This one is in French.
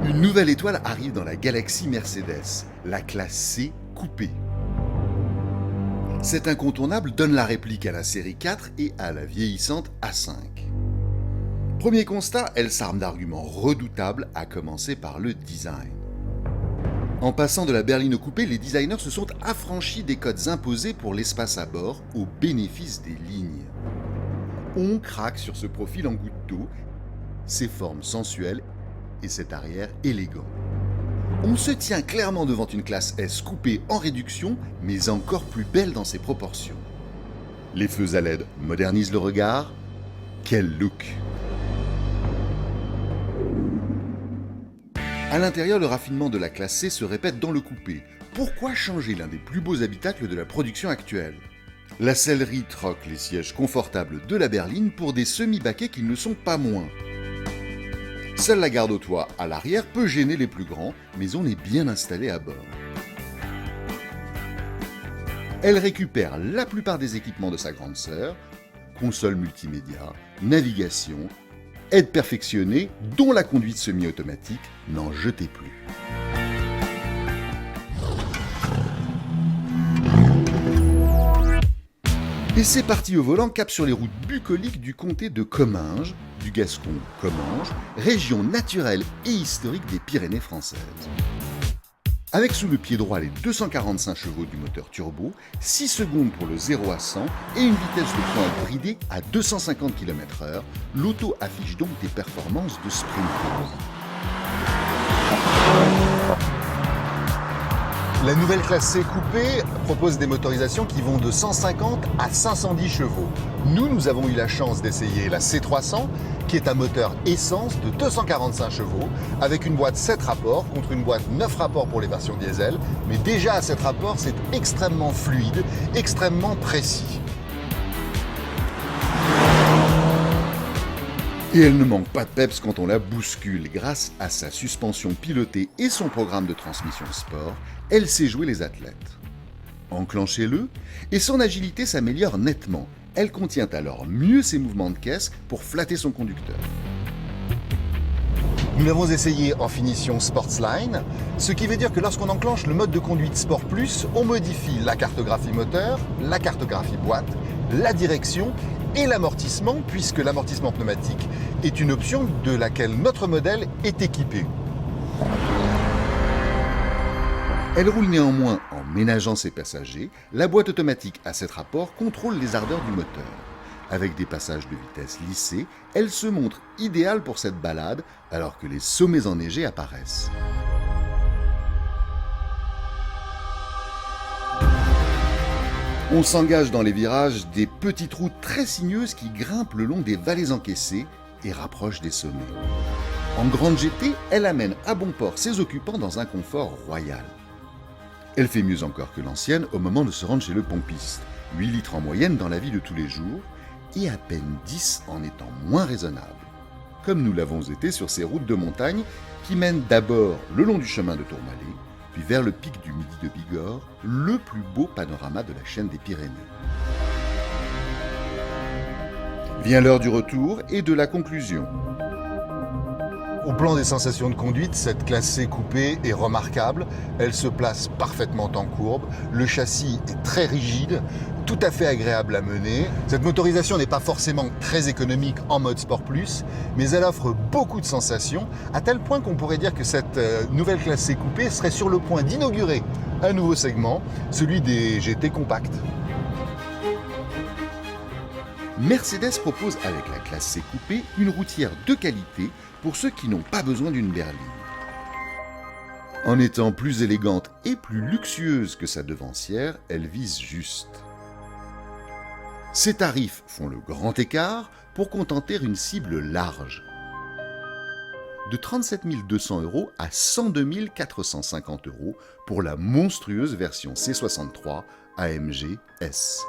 Une nouvelle étoile arrive dans la galaxie Mercedes, la classe C coupé. Cet incontournable donne la réplique à la série 4 et à la vieillissante A5. Premier constat, elle s'arme d'arguments redoutables, à commencer par le design. En passant de la berline au coupé, les designers se sont affranchis des codes imposés pour l'espace à bord au bénéfice des lignes. On craque sur ce profil en goutte d'eau, ses formes sensuelles et cet arrière élégant. On se tient clairement devant une classe S coupée en réduction, mais encore plus belle dans ses proportions. Les feux à LED modernisent le regard. Quel look! À l'intérieur, le raffinement de la classe C se répète dans le coupé. Pourquoi changer l'un des plus beaux habitacles de la production actuelle? La sellerie troque les sièges confortables de la berline pour des semi-baquets qui ne sont pas moins. Seule la garde au toit à l'arrière peut gêner les plus grands, mais on est bien installé à bord. Elle récupère la plupart des équipements de sa grande sœur, console multimédia, navigation, aide perfectionnée, dont la conduite semi-automatique, n'en jetez plus. Et c'est parti au volant, cap sur les routes bucoliques du comté de Comminges, du Gascon Comminges, région naturelle et historique des Pyrénées françaises. Avec sous le pied droit les 245 chevaux du moteur turbo, 6 secondes pour le 0 à 100 et une vitesse de pointe bridée à 250 km/h, l'auto affiche donc des performances de sprinter. La nouvelle classe C coupée propose des motorisations qui vont de 150 à 510 chevaux. Nous avons eu la chance d'essayer la C300, qui est un moteur essence de 245 chevaux, avec une boîte 7 rapports contre une boîte 9 rapports pour les versions diesel. Mais déjà à 7 rapports, c'est extrêmement fluide, extrêmement précis. Et elle ne manque pas de peps quand on la bouscule. Grâce à sa suspension pilotée et son programme de transmission sport, elle sait jouer les athlètes. Enclenchez-le, et son agilité s'améliore nettement. Elle contient alors mieux ses mouvements de caisse pour flatter son conducteur. Nous l'avons essayé en finition Sportsline, ce qui veut dire que lorsqu'on enclenche le mode de conduite Sport Plus, on modifie la cartographie moteur, la cartographie boîte, la direction et l'amortissement, puisque l'amortissement pneumatique est une option de laquelle notre modèle est équipé. Elle roule néanmoins en ménageant ses passagers. La boîte automatique à 7 rapports contrôle les ardeurs du moteur. Avec des passages de vitesse lissés, elle se montre idéale pour cette balade alors que les sommets enneigés apparaissent. On s'engage dans les virages des petites routes très sinueuses qui grimpent le long des vallées encaissées et rapprochent des sommets. En grande GT, elle amène à bon port ses occupants dans un confort royal. Elle fait mieux encore que l'ancienne au moment de se rendre chez le pompiste, 8 litres en moyenne dans la vie de tous les jours, et à peine 10 en étant moins raisonnable, comme nous l'avons été sur ces routes de montagne qui mènent d'abord le long du chemin de Tourmalet, puis vers le pic du Midi de Bigorre, le plus beau panorama de la chaîne des Pyrénées. Vient l'heure du retour et de la conclusion. Au plan des sensations de conduite, cette classe C coupée est remarquable. Elle se place parfaitement en courbe. Le châssis est très rigide, tout à fait agréable à mener. Cette motorisation n'est pas forcément très économique en mode Sport Plus, mais elle offre beaucoup de sensations, à tel point qu'on pourrait dire que cette nouvelle classe C coupée serait sur le point d'inaugurer un nouveau segment, celui des GT compacts. Mercedes propose avec la classe C coupée une routière de qualité pour ceux qui n'ont pas besoin d'une berline. En étant plus élégante et plus luxueuse que sa devancière, elle vise juste. Ses tarifs font le grand écart pour contenter une cible large. De 37 200 € à 102 450 € pour la monstrueuse version C63 AMG S.